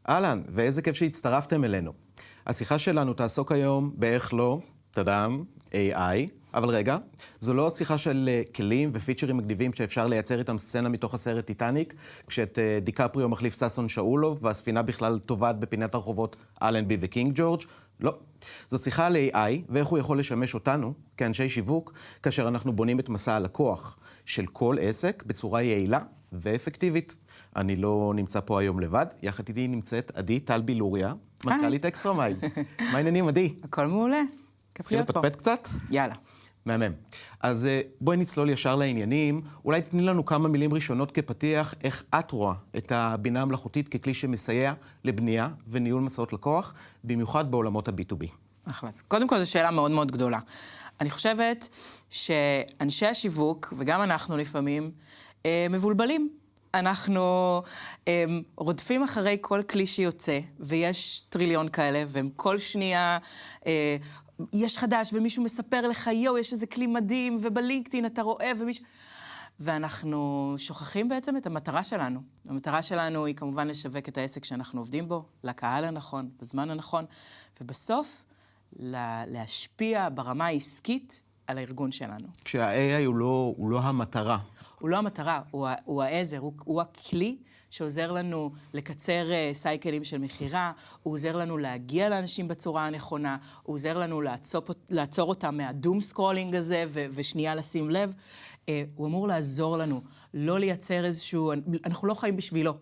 אהלן, ואיזה כיף שהצטרפתם אלינו. השיחה שלנו תעסוק היום באיך לא, תדאם, AI, אבל רגע, זו לא עוד שיחה של כלים ופיצ'רים מגניבים שאפשר לייצר איתם סצנה מתוך הסרט טיטניק, כשאת דיקפריו מחליף ששון שאולוב, והספינה בכלל טובעת בפינת הרחובות אלנבי וקינג ג'ורג'. לא. זאת שיחה על AI, ואיך הוא יכול לשמש אותנו, כאנשי שיווק, כאשר אנחנו בונים את מסע הלקוח של כל עסק בצורה יעילה ואפקטיבית. אני לא נמצא פה היום לבד, יחד איתי נמצאת עדי טל בילוריה, מנכ"לית אקסטרה מייל. מה העניינים, עדי? הכל מעולה, כיף להיות פה. לפטפט קצת? יאללה. מהמם. אז בואי נצלול ישר לעניינים. אולי תתני לנו כמה מילים ראשונות כפתיח, איך את רואה את הבינה המלאכותית ככלי שמסייע לבנייה וניהול מסעות לקוח, במיוחד בעולמות ה-B2B. אחלה. קודם כל, זו שאלה מאוד מאוד גדולה. אני חושבת שאנשי השיווק, וגם אנחנו לפעמים, מבולבלים. אנחנו רודפים אחרי כל כלי שיוצא, ויש טריליון כאלה, והם כל שנייה יש חדש, ומישהו מספר לך, יו, יש איזה כלי מדהים, ובלינקדאין אתה רואה, ואנחנו שוכחים בעצם את המטרה שלנו. המטרה שלנו היא כמובן לשווק את העסק שאנחנו עובדים בו, לקהל הנכון, בזמן הנכון, ובסוף להשפיע ברמה העסקית על הארגון שלנו. כשה-AI הוא לא המטרה. הוא לא המטרה, הוא העזר, הוא הכלי שעוזר לנו לקצר סייקלים של מחירה, הוא עוזר לנו להגיע לאנשים בצורה הנכונה, הוא עוזר לנו לעצור אותם מהדום סקרולינג הזה ושנייה לשים לב. הוא אמור לעזור לנו, לא לייצר איזשהו, אנחנו לא חיים בשבילו.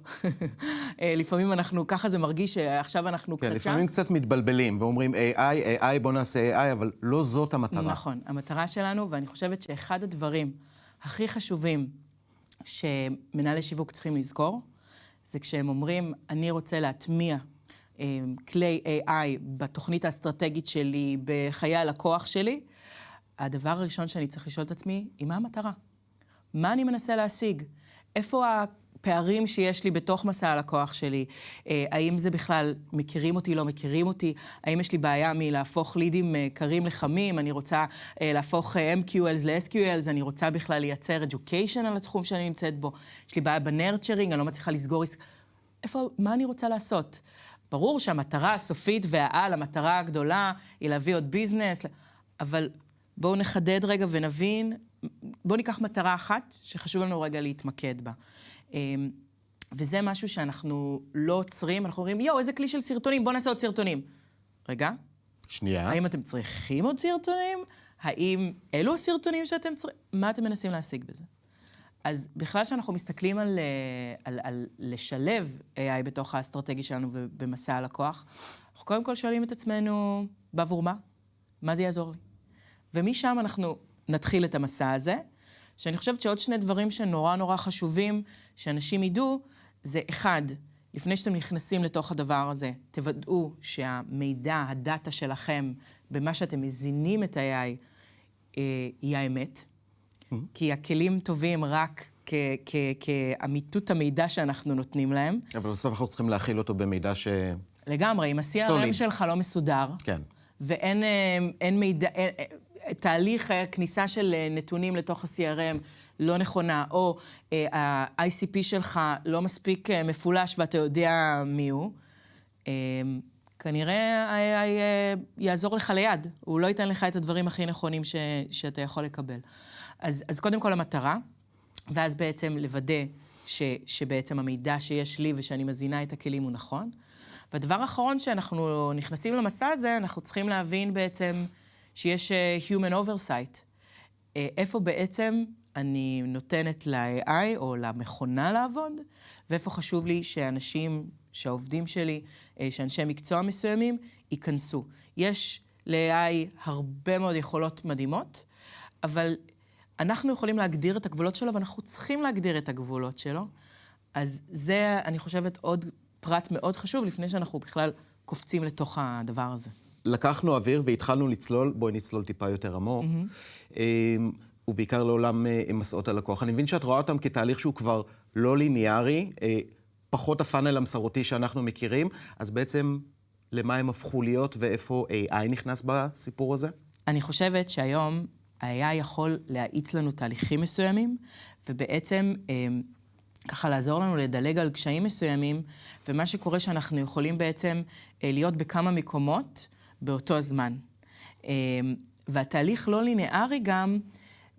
לפעמים ככה זה מרגיש שעכשיו אנחנו קצת שם. לפעמים קצת מתבלבלים ואומרים AI, בוא נעשה AI, אבל לא זאת המטרה. נכון, המטרה שלנו, ואני חושבת שאחד הדברים הכי חשובים שמנהלי שיווק צריכים לזכור, זה כשהם אומרים, אני רוצה להטמיע כלי AI בתוכנית האסטרטגית שלי, בחיי הלקוח שלי, הדבר הראשון שאני צריך לשאול את עצמי, היא מה המטרה? מה אני מנסה להשיג? איפה הפערים שיש לי בתוך מסע הלקוח שלי? האם זה בכלל מכירים אותי, לא מכירים אותי? האם יש לי בעיה מלהפוך לידים קרים לחמים? אני רוצה להפוך MQLs ל-SQLs? אני רוצה בכלל לייצר education על התחום שאני נמצאת בו? יש לי בעיה בנרצ'רינג, אני לא מצליחה לסגור מה אני רוצה לעשות? ברור שהמטרה הסופית המטרה הגדולה היא להביא עוד ביזנס, אבל בואו נחדד רגע ונבין, בואו ניקח מטרה אחת שחשוב לנו רגע להתמקד בה. וזה משהו שאנחנו לא עוצרים, אנחנו אומרים, איזה כלי של סרטונים, בואו נעשה עוד סרטונים. רגע. שנייה. האם אתם צריכים עוד סרטונים? האם אלו הסרטונים שאתם צריכים? מה אתם מנסים להשיג בזה? אז בכלל שאנחנו מסתכלים על לשלב AI בתוך האסטרטגיה שלנו ובמסע הלקוח, אנחנו קודם כל שואלים את עצמנו, בעבור מה? מה זה יעזור לי? ומשם אנחנו נתחיל את המסע הזה, שאני חושבת שעוד שני דברים שנורא נורא חשובים שאנשים ידעו, זה אחד, לפני שאתם נכנסים לתוך הדבר הזה, תוודאו שהמידע, הדאטה שלכם, במה שאתם מזינים את ה-AI, היא האמת. כי הכלים טובים רק כאמיתות המידע שאנחנו נותנים להם. אבל בסוף אנחנו צריכים להכיל אותו במידע לגמרי, אם ה-CRM שלך לא מסודר, כן. ואין מידע, תהליך הכניסה של נתונים לתוך ה-CRM לא נכונה, או ה-ICP שלך לא מספיק מפולש ואתה יודע מי הוא, כנראה יעזור לך ליד. הוא לא ייתן לך את הדברים הכי נכונים שאתה יכול לקבל. אז קודם כל המטרה, ואז בעצם לוודא שבעצם המידע שיש לי ושאני מזינה את הכלים הוא נכון. והדבר האחרון שאנחנו נכנסים למסע הזה, אנחנו צריכים להבין בעצם שיש human oversight. איפה בעצם אני נותנת ל-AI או למכונה לעבוד, ואיפה חשוב לי שאנשים, שהעובדים שלי, שאנשי מקצוע מסוימים, ייכנסו. יש ל-AI הרבה מאוד יכולות מדהימות, אבל אנחנו יכולים להגדיר את הגבולות שלו, ואנחנו צריכים להגדיר את הגבולות שלו. אז זה, אני חושבת, עוד פרט מאוד חשוב, לפני שאנחנו בכלל קופצים לתוך הדבר הזה. לקחנו אוויר והתחלנו לצלול, בואי נצלול טיפה יותר עמוק, ובעיקר לעולם מסעות הלקוח. אני מבין שאת רואה אותם כתהליך שהוא כבר לא ליניארי, פחות הפאנל המסורותי שאנחנו מכירים, אז בעצם למה הם הפכו להיות ואיפה AI נכנס בסיפור הזה? אני חושבת שהיום ה-AI יכול להאיץ לנו תהליכים מסוימים, ובעצם ככה לעזור לנו לדלג על קשיים מסוימים, ומה שקורה שאנחנו יכולים בעצם להיות בכמה מקומות באותו הזמן. והתהליך לא לינארי גם,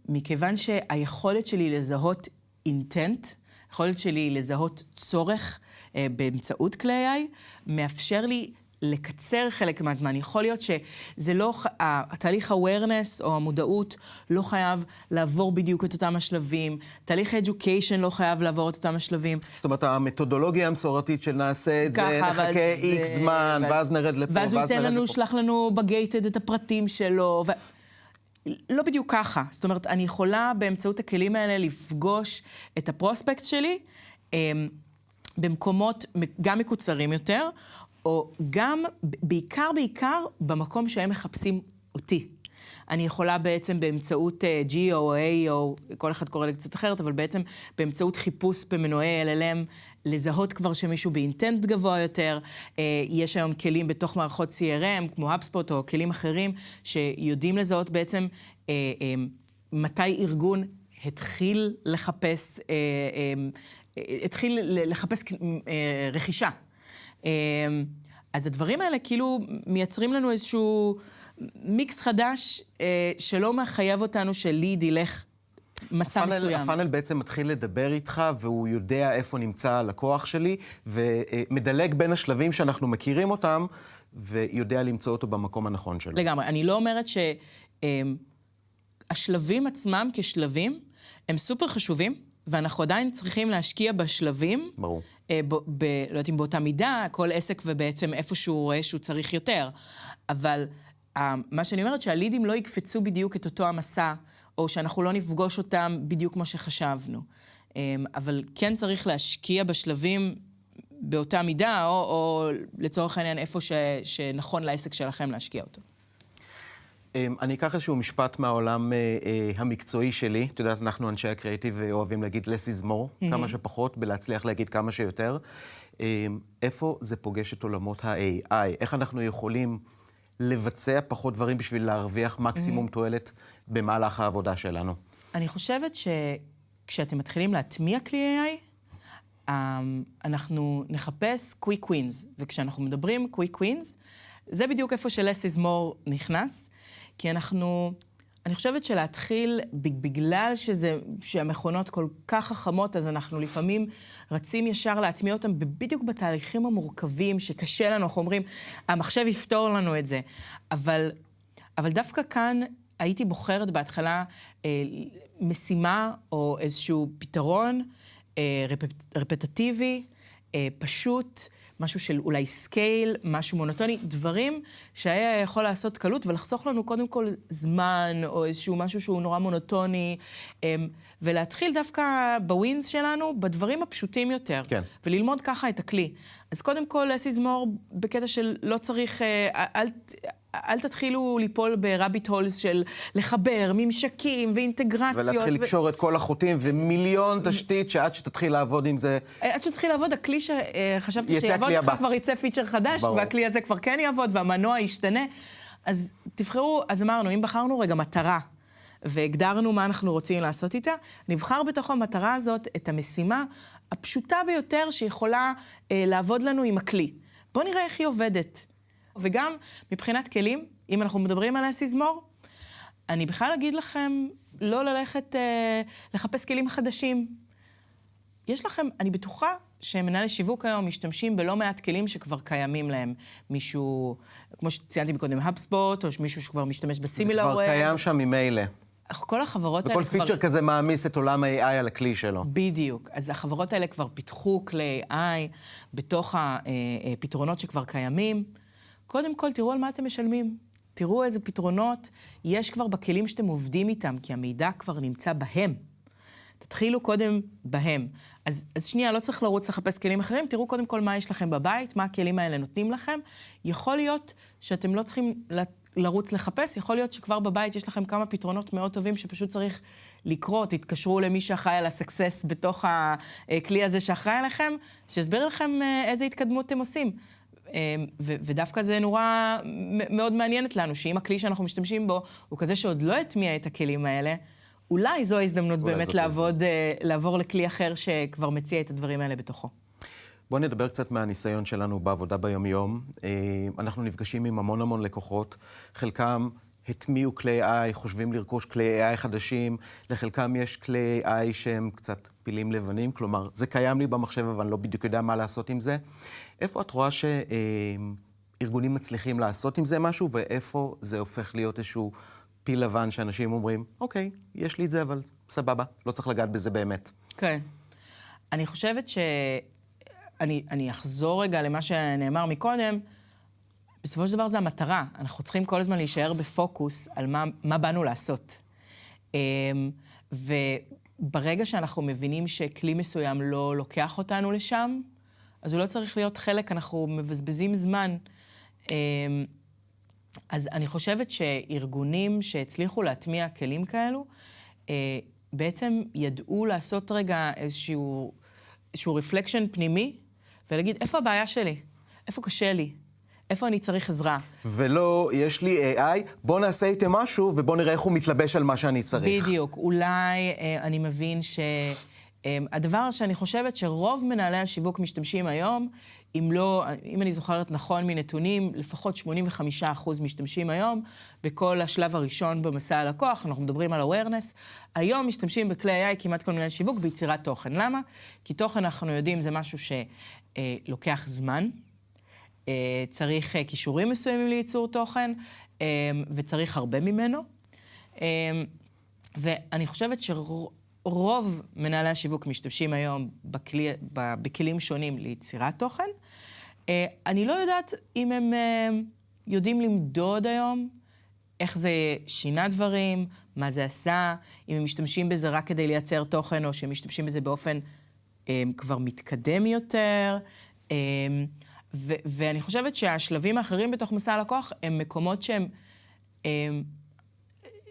מכיוון שהיכולת שלי לזהות אינטנט, היכולת שלי לזהות צורך באמצעות כלי AI, מאפשר לי לקצר חלק מהזמן. יכול להיות שזה לא, התהליך awareness או המודעות לא חייב לעבור בדיוק את אותם השלבים, תהליך education לא חייב לעבור את אותם השלבים. זאת אומרת, המתודולוגיה המסורתית של נעשה את זה, נחכה איקס זמן, ואז נרד לפה, ואז הוא ייתן לנו, שלח לנו בגייטד את הפרטים שלו, לא בדיוק ככה. זאת אומרת, אני יכולה באמצעות הכלים האלה לפגוש את הפרוספקט שלי, במקומות גם מקוצרים יותר, או גם, בעיקר במקום שהם מחפשים אותי. אני יכולה בעצם באמצעות G או A או כל אחד קורא לקצת אחרת, אבל בעצם באמצעות חיפוש במנועי LLM, לזהות כבר שמישהו באינטנט גבוה יותר. יש היום כלים בתוך מערכות CRM, כמו HubSpot או כלים אחרים, שיודעים לזהות בעצם מתי ארגון התחיל לחפש רכישה. אז הדברים האלה כאילו מייצרים לנו איזשהו מיקס חדש שלא מחייב אותנו שליד ילך מסע מסוים. הפאנל בעצם מתחיל לדבר איתך, והוא יודע איפה נמצא הלקוח שלי, ומדלג בין השלבים שאנחנו מכירים אותם, ויודע למצוא אותו במקום הנכון שלו. לגמרי. אני לא אומרת שהשלבים עצמם כשלבים הם סופר חשובים, ואנחנו עדיין צריכים להשקיע בשלבים. ברור. לא יודעת אם באותה מידה, כל עסק ובעצם איפה שהוא רואה שהוא צריך יותר. אבל מה שאני אומרת, שהלידים לא יקפצו בדיוק את אותו המסע, או שאנחנו לא נפגוש אותם בדיוק כמו שחשבנו. אבל כן צריך להשקיע בשלבים באותה מידה, או לצורך העניין איפה שנכון לעסק שלכם להשקיע אותו. אני אקח איזשהו משפט מהעולם המקצועי שלי. את יודעת, אנחנו אנשי הקריאיטיב אוהבים להגיד less is more, כמה שפחות, בלהצליח להגיד כמה שיותר. איפה זה פוגש את עולמות ה-AI? איך אנחנו יכולים לבצע פחות דברים בשביל להרוויח מקסימום תועלת במהלך העבודה שלנו? אני חושבת שכשאתם מתחילים להטמיע כלי AI, אנחנו נחפש quick wins. וכשאנחנו מדברים quick wins, זה בדיוק איפה ש-less is more נכנס. כי אני חושבת שלהתחיל, בגלל שהמכונות כל כך חכמות, אז אנחנו לפעמים רצים ישר להטמיע אותם בדיוק בתהליכים המורכבים, שקשה לנו, אנחנו אומרים, המחשב יפתור לנו את זה. אבל דווקא כאן הייתי בוחרת בהתחלה משימה או איזשהו פתרון רפטטיבי, פשוט, משהו של אולי סקייל, משהו מונוטוני, דברים שהיה יכול לעשות קלות ולחסוך לנו קודם כל זמן, או איזשהו משהו שהוא נורא מונוטוני, ולהתחיל דווקא בווינס שלנו, בדברים הפשוטים יותר. כן. וללמוד ככה את הכלי. אז קודם כל, less is more בקטע של לא צריך, אל תתחילו ליפול ברביט הולס של לחבר ממשקים ואינטגרציות. ולהתחיל לקשור את כל החוטים ומיליון תשתית שעד שתתחיל לעבוד עם זה. עד שתתחיל לעבוד, הכלי שחשבתי שיעבוד לך כבר יצא פיצ'ר חדש, והכלי הזה כבר כן יעבוד, והמנוע ישתנה. אז תבחרו, אז אמרנו, אם בחרנו רגע מטרה, והגדרנו מה אנחנו רוצים לעשות איתה, נבחר בתוך המטרה הזאת את המשימה הפשוטה ביותר שיכולה לעבוד לנו עם הכלי. בואו נראה איך היא עובדת. וגם מבחינת כלים, אם אנחנו מדברים על less is more, אני בכלל אגיד לכם לא ללכת לחפש כלים חדשים. יש לכם, אני בטוחה שמנהלי שיווק היום משתמשים בלא מעט כלים שכבר קיימים להם. מישהו, כמו שציינתי מקודם, HubSpot, או מישהו שכבר משתמש בסימילר. זה כבר קיים שם ממילא. כל החברות האלה וכל פיצ'ר כזה מעמיס את עולם ה-AI על הכלי שלו. בדיוק. אז החברות האלה כבר פיתחו כלי AI בתוך הפתרונות שכבר קיימים. קודם כל, תראו על מה אתם משלמים. תראו איזה פתרונות יש כבר בכלים שאתם עובדים איתם, כי המידע כבר נמצא בהם. תתחילו קודם בהם. אז שנייה, לא צריך לרוץ לחפש כלים אחרים, תראו קודם כל מה יש לכם בבית, מה הכלים האלה נותנים לכם. יכול להיות שאתם לא צריכים לרוץ לחפש, יכול להיות שכבר בבית יש לכם כמה פתרונות מאוד טובים שפשוט צריך לקרוא, תתקשרו למי שאחראי על הסקסס בתוך הכלי הזה שאחראי עליכם, שיסביר לכם איזה התקדמות אתם עושים. ודווקא זה נורא מאוד מעניינת לנו, שאם הכלי שאנחנו משתמשים בו הוא כזה שעוד לא הטמיע את הכלים האלה, אולי זו ההזדמנות אולי באמת זאת לעבור לכלי אחר שכבר מציע את הדברים האלה בתוכו. בואו נדבר קצת מהניסיון שלנו בעבודה ביום-יום. אנחנו נפגשים עם המון לקוחות. חלקם הטמיעו כלי AI, חושבים לרכוש כלי AI חדשים. לחלקם יש כלי AI שהם קצת פילים לבנים, כלומר, זה קיים לי במחשב, אבל אני לא בדיוק יודע מה לעשות עם זה. איפה את רואה שארגונים מצליחים לעשות עם זה משהו, ואיפה זה הופך להיות איזשהו פיל לבן שאנשים אומרים, אוקיי, יש לי את זה, אבל סבבה, לא צריך לגעת בזה באמת. כן. אני חושבת אני אחזור רגע למה שנאמר מקודם. בסופו של דבר זה המטרה. אנחנו צריכים כל הזמן להישאר בפוקוס על מה באנו לעשות. וברגע שאנחנו מבינים שכלי מסוים לא לוקח אותנו לשם, אז הוא לא צריך להיות חלק, אנחנו מבזבזים זמן. אז אני חושבת שארגונים שהצליחו להטמיע כלים כאלו, בעצם ידעו לעשות רגע איזשהו רפלקשן פנימי, ולהגיד, איפה הבעיה שלי? איפה קשה לי? איפה אני צריך עזרה? ולא, יש לי AI, בוא נעשה איתם משהו, ובוא נראה איך הוא מתלבש על מה שאני צריך. בדיוק. אולי אני מבין הדבר שאני חושבת שרוב מנהלי השיווק משתמשים היום, אם אני זוכרת נכון מנתונים, לפחות 85% משתמשים היום בכל השלב הראשון במסע הלקוח, אנחנו מדברים על awareness. היום משתמשים בכלי AI כמעט כל מנהל שיווק ביצירת תוכן. למה? כי תוכן אנחנו יודעים זה משהו שלוקח זמן, צריך כישורים מסוימים לייצור תוכן, וצריך הרבה ממנו. ואני חושבת רוב מנהלי השיווק משתמשים היום בכלים שונים ליצירת תוכן. אני לא יודעת אם הם יודעים למדוד היום איך זה שינה דברים, מה זה עשה, אם הם משתמשים בזה רק כדי לייצר תוכן, או שהם משתמשים בזה באופן כבר מתקדם יותר. ואני חושבת שהשלבים האחרים בתוך מסע הלקוח הם מקומות שהם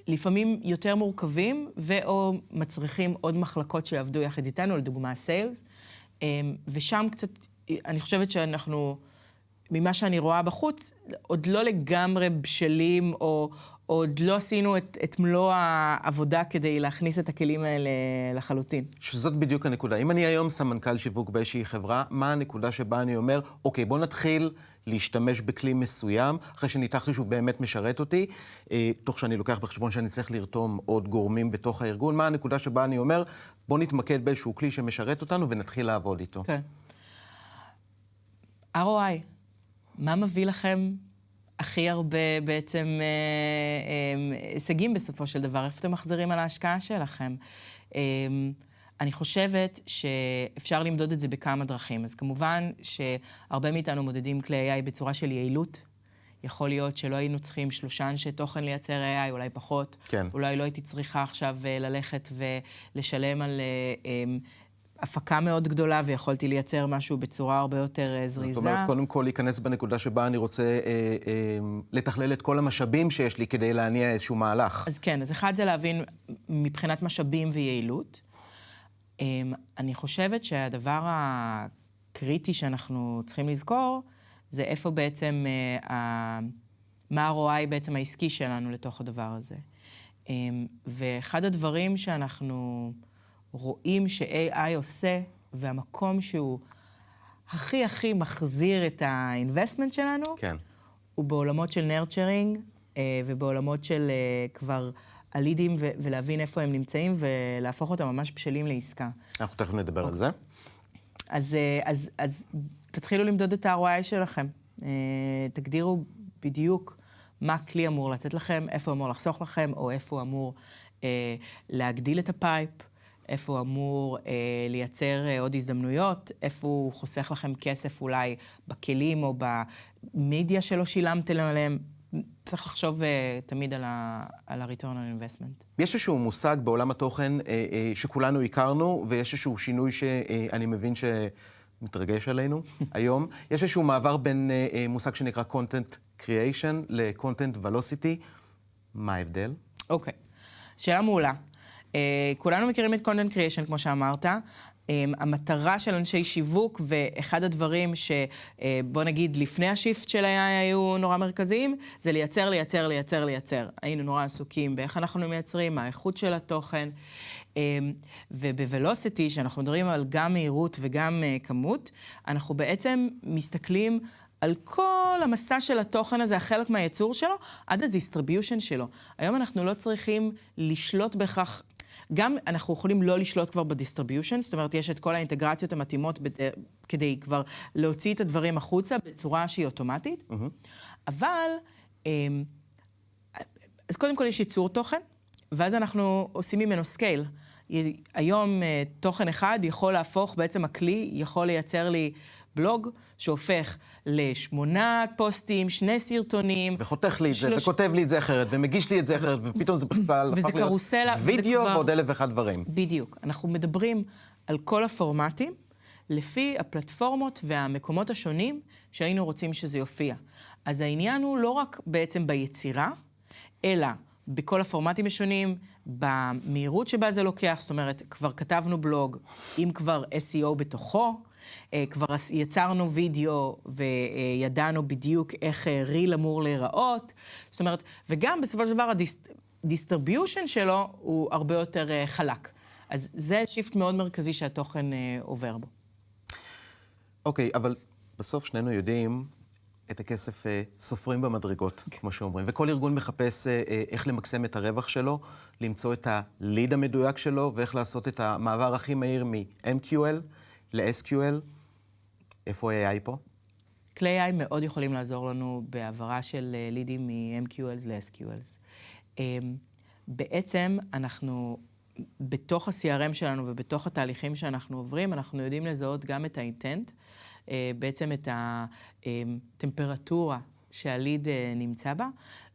לפעמים יותר מורכבים, או מצריכים עוד מחלקות שיעבדו יחד איתנו, לדוגמה סיילס. ושם קצת, אני חושבת שאנחנו, ממה שאני רואה בחוץ, עוד לא לגמרי בשלים, או עוד לא עשינו את מלוא העבודה כדי להכניס את הכלים האלה לחלוטין. שזאת בדיוק הנקודה. אם אני היום סמנכ"ל שיווק באיזושהי חברה, מה הנקודה שבה אני אומר, אוקיי, בוא נתחיל להשתמש בכלי מסוים, אחרי שניתחתי שהוא באמת משרת אותי, תוך שאני לוקח בחשבון שאני צריך לרתום עוד גורמים בתוך הארגון, מה הנקודה שבה אני אומר, בוא נתמקד באיזשהו כלי שמשרת אותנו ונתחיל לעבוד איתו. כן. ROI, מה מביא לכם הכי הרבה בעצם הישגים בסופו של דבר? איפה אתם מחזירים על ההשקעה שלכם? אני חושבת שאפשר למדוד את זה בכמה דרכים. אז כמובן שהרבה מאיתנו מודדים כלי AI בצורה של יעילות. יכול להיות שלא היינו צריכים 3 אנשי תוכן לייצר AI, אולי פחות. כן. אולי לא הייתי צריכה עכשיו ללכת ולשלם על הפקה מאוד גדולה, ויכולתי לייצר משהו בצורה הרבה יותר זריזה. זאת אומרת, קודם כל להיכנס בנקודה שבה אני רוצה לתכלל את כל המשאבים שיש לי כדי להניע איזשהו מהלך. אז כן, אז אחד זה להבין מבחינת משאבים ויעילות. אני חושבת שהדבר הקריטי שאנחנו צריכים לזכור, זה איפה בעצם, מה ה-ROI בעצם העסקי שלנו לתוך הדבר הזה. ואחד הדברים שאנחנו רואים ש-AI עושה, והמקום שהוא הכי מחזיר את ה-investment שלנו, כן. הוא בעולמות של נרצ'רינג, ובעולמות של כבר הלידים, ולהבין איפה הם נמצאים, ולהפוך אותם ממש בשלים לעסקה. אנחנו תכף נדבר על זה. אז תתחילו למדוד את ה-ROI שלכם. תגדירו בדיוק מה הכלי אמור לתת לכם, איפה הוא אמור לחסוך לכם, או איפה הוא אמור להגדיל את הפייפ, איפה הוא אמור לייצר עוד הזדמנויות, איפה הוא חוסך לכם כסף אולי בכלים או במדיה שלא שילמתם עליהם. צריך לחשוב תמיד על ה-return on investment. יש איזשהו מושג בעולם התוכן שכולנו הכרנו, ויש איזשהו שינוי שאני מבין שמתרגש עלינו היום. יש איזשהו מעבר בין מושג שנקרא content creation ל-content velocity. מה ההבדל? אוקיי. שאלה מעולה. כולנו מכירים את content creation, כמו שאמרת. המטרה של אנשי שיווק, ואחד הדברים שבוא נגיד לפני השיפט של ה-AI היו נורא מרכזיים, זה לייצר. היינו נורא עסוקים באיך אנחנו מייצרים, האיכות של התוכן, ובוולוסיטי, שאנחנו מדברים על גם מהירות וגם כמות, אנחנו בעצם מסתכלים על כל המסע של התוכן הזה, החלק מהייצור שלו, עד הדיסטריביושן שלו. היום אנחנו לא צריכים לשלוט בכך, גם אנחנו יכולים לא לשלוט כבר בדיסטריביושן, זאת אומרת, יש את כל האינטגרציות המתאימות כדי כבר להוציא את הדברים החוצה בצורה שהיא אוטומטית, אבל, אז קודם כל יש ייצור תוכן, ואז אנחנו עושים ממנו סקייל. היום תוכן אחד יכול להפוך, בעצם הכלי יכול לייצר לי בלוג שהופך ל8 פוסטים, 2 סרטונים. וחותך לי את זה, וכותב לי את זה אחרת, ומגיש לי את זה אחרת, ופתאום זה בכלל הפך להיות וידאו ועוד 1001 דברים. בדיוק. אנחנו מדברים על כל הפורמטים, לפי הפלטפורמות והמקומות השונים שהיינו רוצים שזה יופיע. אז העניין הוא לא רק בעצם ביצירה, אלא בכל הפורמטים השונים, במהירות שבה זה לוקח, זאת אומרת, כבר כתבנו בלוג, אם כבר SEO בתוכו, כבר יצרנו וידאו וידענו בדיוק איך ריל אמור להיראות, זאת אומרת, וגם בסופו של דבר הדיסטריביושן שלו הוא הרבה יותר חלק. אז זה שיפט מאוד מרכזי שהתוכן עובר בו. אוקיי, אבל בסוף שנינו יודעים את הכסף סופרים במדרגות, כמו שאומרים, וכל ארגון מחפש איך למקסם את הרווח שלו, למצוא את הליד המדויק שלו, ואיך לעשות את המעבר הכי מהיר מ-MQL ל-SQL. איפה AI פה? כלי AI מאוד יכולים לעזור לנו בעברה של לידים מ-MQLs ל-SQLs. בעצם אנחנו, בתוך ה-CRM שלנו ובתוך התהליכים שאנחנו עוברים, אנחנו יודעים לזהות גם את האינטנט, בעצם את הטמפרטורה שהליד נמצא בה,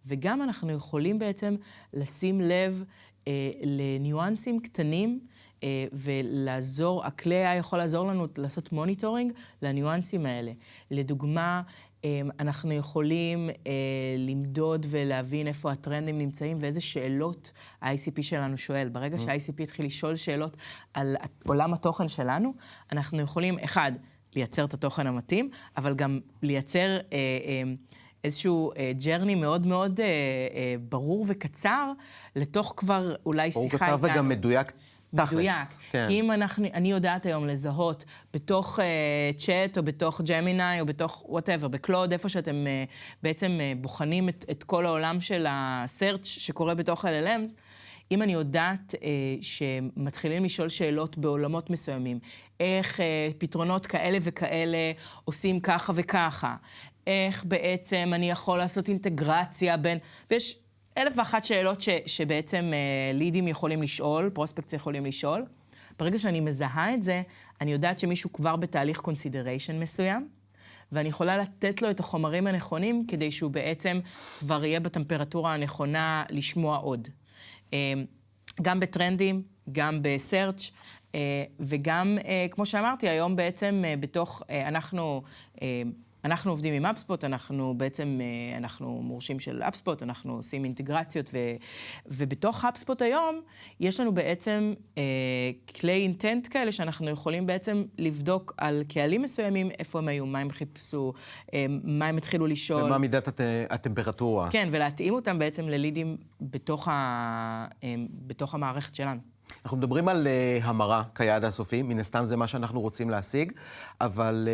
וגם אנחנו יכולים בעצם לשים לב לניואנסים קטנים, ולעזור, הכלי AI יכול לעזור לנו לעשות מוניטורינג לניואנסים האלה. לדוגמה, אנחנו יכולים למדוד ולהבין איפה הטרנדים נמצאים ואיזה שאלות ה-ICP שלנו שואל. ברגע שה-ICP התחיל לשאול שאלות על עולם התוכן שלנו, אנחנו יכולים, אחד, לייצר את התוכן המתאים, אבל גם לייצר איזשהו ג'רני מאוד מאוד ברור וקצר, לתוך כבר אולי שיחה איתנו. ברור קצר וגם מדויק. מדויק. כן. כי אם אני יודעת היום לזהות בתוך צ'אט או בתוך ג'מיני או בתוך whatever, בקלוד, איפה שאתם בעצם בוחנים את כל העולם של ה-search שקורה בתוך LLMs, אם אני יודעת שמתחילים לשאול שאלות בעולמות מסוימים, איך פתרונות כאלה וכאלה עושים ככה וככה, איך בעצם אני יכול לעשות אינטגרציה בין, ויש 1,001 שאלות שבעצם לידים יכולים לשאול, פרוספקטס יכולים לשאול. ברגע שאני מזהה את זה, אני יודעת שמישהו כבר בתהליך consideration מסוים, ואני יכולה לתת לו את החומרים הנכונים, כדי שהוא בעצם כבר יהיה בטמפרטורה הנכונה לשמוע עוד. גם בטרנדים, גם בסרצ' וגם, כמו שאמרתי, היום בעצם בתוך, אנחנו עובדים עם אפספוט, אנחנו בעצם, אנחנו מורשים של אפספוט, אנחנו עושים אינטגרציות, ובתוך אפספוט היום יש לנו בעצם כלי אינטנט כאלה שאנחנו יכולים בעצם לבדוק על קהלים מסוימים, איפה הם היו, מה הם חיפשו, מה הם התחילו לשאול. ומה מידת הטמפרטורה. כן, ולהתאים אותם בעצם ללידים בתוך המערכת שלנו. אנחנו מדברים על המרה כיעד הסופי, מן הסתם זה מה שאנחנו רוצים להשיג, אבל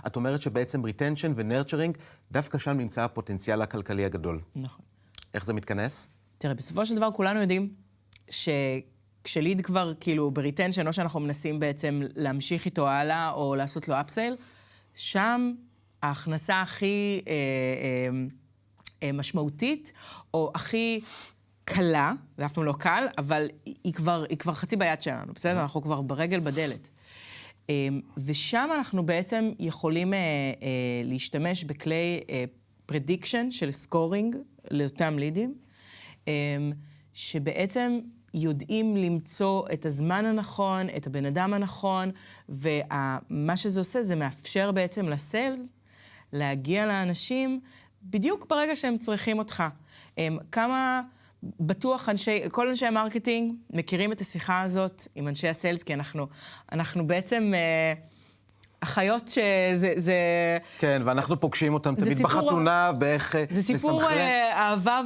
את אומרת שבעצם retention ו-nurturing, דווקא שם נמצא הפוטנציאל הכלכלי הגדול. נכון. איך זה מתכנס? תראה, בסופו של דבר כולנו יודעים שכשליד כבר כאילו ב-retention, או שאנחנו מנסים בעצם להמשיך איתו הלאה או לעשות לו upsell, שם ההכנסה הכי משמעותית, או הכי קלה, ואף פעם לא קל, אבל היא כבר חצי ביד שלנו, בסדר? אנחנו כבר ברגל בדלת. ושם אנחנו בעצם יכולים להשתמש בכלי prediction של scoring לאותם לידים, שבעצם יודעים למצוא את הזמן הנכון, את הבן אדם הנכון, ומה שזה עושה זה מאפשר בעצם לסיילס להגיע לאנשים בדיוק ברגע שהם צריכים אותך. כמה בטוח כל אנשי המרקטינג מכירים את השיחה הזאת עם אנשי הסיילס, כי אנחנו בעצם החיות שזה... כן, ואנחנו פוגשים אותם תמיד בחתונה, באיך זה סיפור אהבה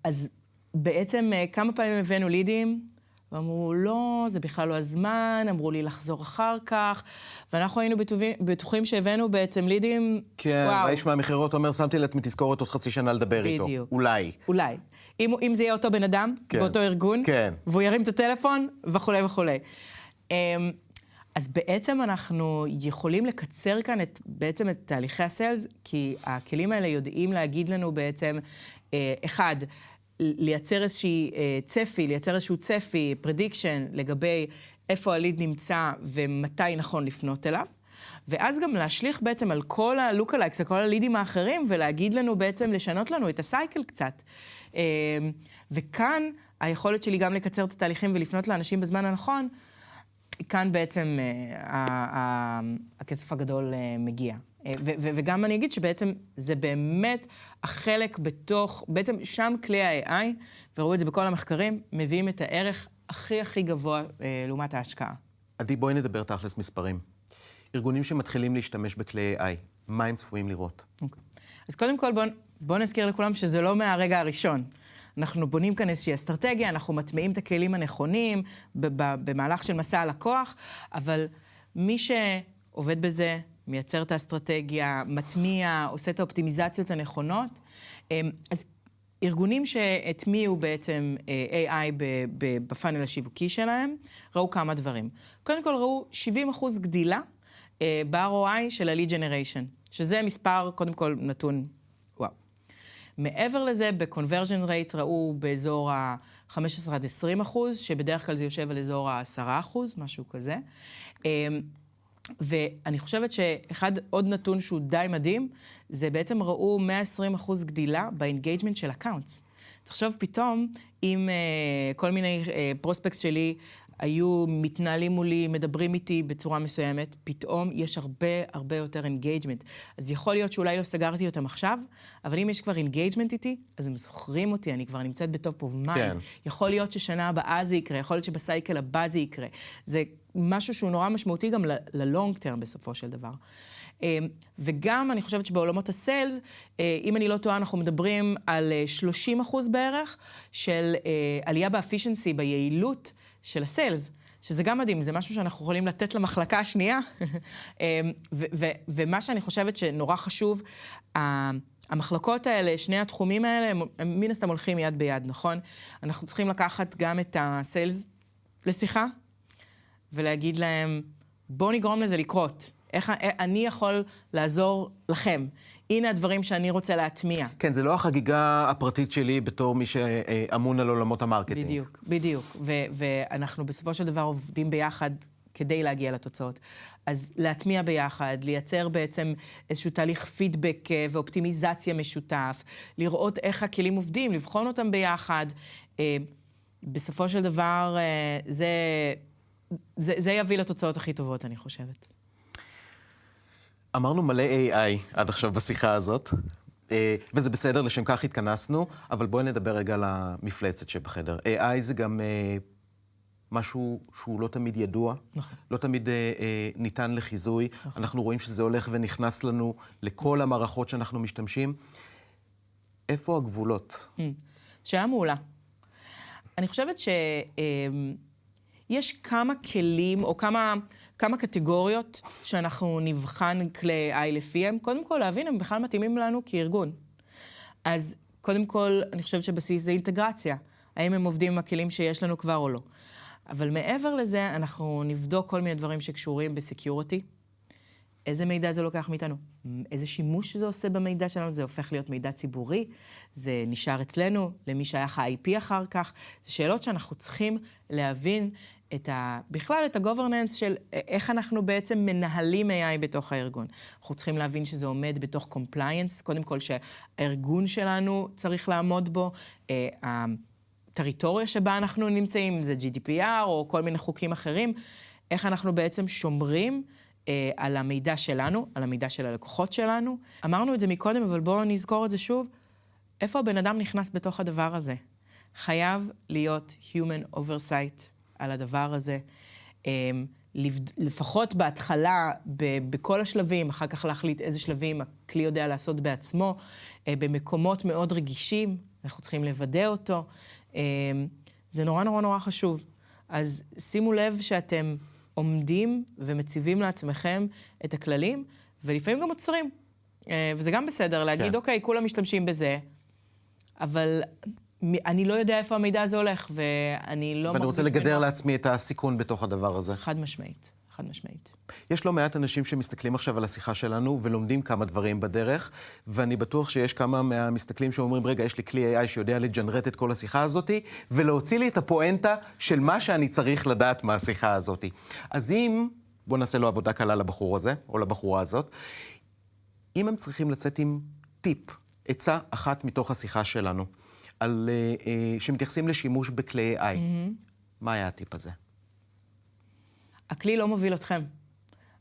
אז בעצם כמה פעמים הבאנו לידים, ואמרו, לא, זה בכלל לא הזמן, אמרו לי לחזור אחר כך, ואנחנו היינו בטוחים שהבאנו בעצם לידים, כן, וואו. האיש מהמחירות אומר, שמתי לעצמי תזכורת עוד חצי שנה לדבר איתו. בדיוק. אולי. אולי. אם זה יהיה אותו בן אדם, כן. באותו ארגון, כן. והוא ירים את הטלפון, וכולי וכולי. אז בעצם אנחנו יכולים לקצר כאן בעצם את תהליכי הסיילס, כי הכלים האלה יודעים להגיד לנו בעצם, אחד, לייצר איזשהו צפי, prediction, לגבי איפה הליד נמצא ומתי נכון לפנות אליו, ואז גם להשליך בעצם על כל הלוקלייקס, על כל הלידים האחרים, ולהגיד לנו בעצם, לשנות לנו את הסייקל קצת. וכאן היכולת שלי גם לקצר את התהליכים ולפנות לאנשים בזמן הנכון, כאן בעצם הכסף הגדול מגיע. וגם אני אגיד שבעצם זה באמת החלק בתוך, בעצם שם כלי ה-AI, וראו את זה בכל המחקרים, מביאים את הערך הכי גבוה לעומת ההשקעה. עדי, בואי נדבר תכלס מספרים. ארגונים שמתחילים להשתמש בכלי AI, מה הם צפויים לראות? אז קודם כל בואו נזכיר לכולם שזה לא מהרגע הראשון. אנחנו בונים כאן איזושהי אסטרטגיה, אנחנו מטמיעים את הכלים הנכונים במהלך של מסע הלקוח, אבל מי שעובד בזה, מייצר את האסטרטגיה, מטמיע, עושה את האופטימיזציות הנכונות, אז ארגונים שהטמיעו בעצם AI בפאנל השיווקי שלהם, ראו כמה דברים. קודם כל ראו 70% גדילה ב-ROI של ה-lead generation, שזה מספר, קודם כל, נתון, וואו. מעבר לזה, ב-conversion rate ראו באזור ה-15-20%, שבדרך כלל זה יושב על אזור ה-10%, משהו כזה. ואני חושבת שאחד עוד נתון שהוא די מדהים, זה בעצם ראו 120% גדילה באינגייג'מנט של אקאונטס. תחשוב פתאום, אם כל מיני פרוספקטס שלי היו מתנהלים מולי, מדברים איתי בצורה מסוימת, פתאום יש הרבה יותר אינגייג'מנט. אז יכול להיות שאולי לא סגרתי אותם עכשיו, אבל אם יש כבר אינגייג'מנט איתי, אז הם זוכרים אותי, אני כבר נמצאת בטופ אוף מיינד. כן. יכול להיות ששנה הבאה זה יקרה, יכול להיות שבסייקל הבא זה יקרה. זה משהו שהוא נורא משמעותי גם ללונג טרם בסופו של דבר. וגם אני חושבת שבעולמות הסיילס, אם אני לא טועה, אנחנו מדברים על 30% בערך של עלייה באפישנסי, ביעילות של הסיילס, שזה גם מדהים, זה משהו שאנחנו יכולים לתת למחלקה השנייה. ומה שאני חושבת שנורא חשוב, המחלקות האלה, שני התחומים האלה, הם מן הסתם הולכים יד ביד, נכון? אנחנו צריכים לקחת גם את הסיילס לשיחה, ולהגיד להם, בואו נגרום לזה לקרות. איך אני יכול לעזור לכם? הנה הדברים שאני רוצה להטמיע. כן, זה לא החגיגה הפרטית שלי בתור מי שאמון על עולמות המרקטינג. בדיוק. ואנחנו בסופו של דבר עובדים ביחד כדי להגיע לתוצאות. אז להטמיע ביחד, לייצר בעצם איזשהו תהליך פידבק ואופטימיזציה משותף, לראות איך הכלים עובדים, לבחון אותם ביחד. בסופו של דבר, זה יביא לתוצאות הכי טובות, אני חושבת. אמרנו מלא AI עד עכשיו בשיחה הזאת, וזה בסדר, לשם כך התכנסנו, אבל בואי נדבר רגע על המפלצת שבחדר. AI זה גם משהו שהוא לא תמיד ידוע, נכון. לא תמיד ניתן לחיזוי. נכון. אנחנו רואים שזה הולך ונכנס לנו לכל המערכות שאנחנו משתמשים. איפה הגבולות? שאלה מעולה. אני חושבת שיש כמה כלים או כמה קטגוריות שאנחנו נבחן כלי AI לפיהם. קודם כל, להבין, הם בכלל מתאימים לנו כארגון. אז קודם כל, אני חושבת שבסיס זה אינטגרציה. האם הם עובדים עם הכלים שיש לנו כבר או לא. אבל מעבר לזה, אנחנו נבדוק כל מיני דברים שקשורים בסקיוריטי. איזה מידע זה לוקח מאיתנו? איזה שימוש זה עושה במידע שלנו? זה הופך להיות מידע ציבורי? זה נשאר אצלנו? למי שייך ה-IP אחר כך? זה שאלות שאנחנו צריכים להבין בכלל את ה-governance של איך אנחנו בעצם מנהלים AI בתוך הארגון. אנחנו צריכים להבין שזה עומד בתוך compliance, קודם כל שהארגון שלנו צריך לעמוד בו, הטריטוריה שבה אנחנו נמצאים, זה GDPR או כל מיני חוקים אחרים, איך אנחנו בעצם שומרים על המידע שלנו, על המידע של הלקוחות שלנו. אמרנו את זה מקודם, אבל בואו נזכור את זה שוב. איפה הבן אדם נכנס בתוך הדבר הזה? חייב להיות human oversight על הדבר הזה. לפחות בהתחלה, בכל השלבים, אחר כך להחליט איזה שלבים הכלי יודע לעשות בעצמו, במקומות מאוד רגישים, אנחנו צריכים לוודא אותו. זה נורא נורא נורא חשוב. אז שימו לב שאתם עומדים ומציבים לעצמכם את הכללים, ולפעמים גם עוצרים. וזה גם בסדר להגיד, אוקיי, כולם משתמשים בזה, אבל אני לא יודע איפה המידע הזה הולך, ואני רוצה לגדר לעצמי את הסיכון בתוך הדבר הזה. חד משמעית, חד משמעית. יש לא מעט אנשים שמסתכלים עכשיו על השיחה שלנו ולומדים כמה דברים בדרך, ואני בטוח שיש כמה מהמסתכלים שאומרים, רגע, יש לי כלי AI שיודע לג'נרט את כל השיחה הזאת, ולהוציא לי את הפואנטה של מה שאני צריך לדעת מהשיחה הזאת. אז בוא נעשה לו עבודה קלה לבחור הזה, או לבחורה הזאת, אם הם צריכים לצאת עם טיפ, עצה אחת מתוך השיחה שלנו, שמתייחסים לשימוש בכלי AI, מה היה הטיפ הזה? הכלי לא מוביל אתכם.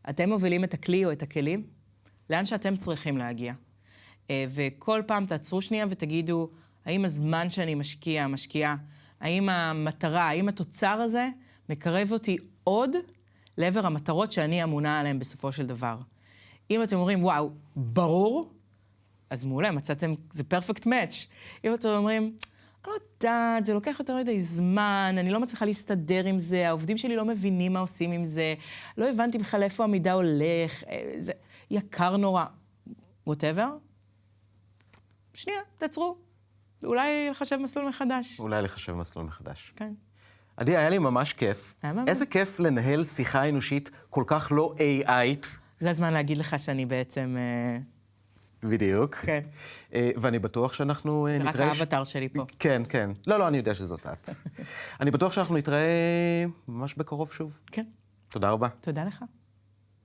אתם מובילים את הכלי או את הכלים לאן שאתם צריכים להגיע. וכל פעם תעצרו שנייה ותגידו, האם הזמן שאני משקיעה, האם המטרה, האם התוצר הזה מקרב אותי עוד לעבר המטרות שאני אמונה עליהן בסופו של דבר. אם אתם אומרים, וואו, ברור, אז מעולה, מצאתם, זה פרפקט מאץ'. אם אתם אומרים, אני לא יודעת, זה לוקח יותר מדי זמן, אני לא מצליחה להסתדר עם זה, העובדים שלי לא מבינים מה עושים עם זה, לא הבנתי בכלל איפה המידע הולך, זה יקר נורא. whatever. שנייה, תעצרו. אולי לחשב מסלול מחדש. אולי לחשב מסלול מחדש. כן. עדי, היה לי ממש כיף. איזה כיף לנהל שיחה אנושית כל כך לא AI. זה הזמן להגיד לך שאני בעצם... בדיוק. כן. ואני בטוח שאנחנו נתראה... זה רק האבטר שלי פה. כן, כן. לא, אני יודע שזאת את. אני בטוח שאנחנו נתראה ממש בקרוב שוב. כן. תודה רבה. תודה לך.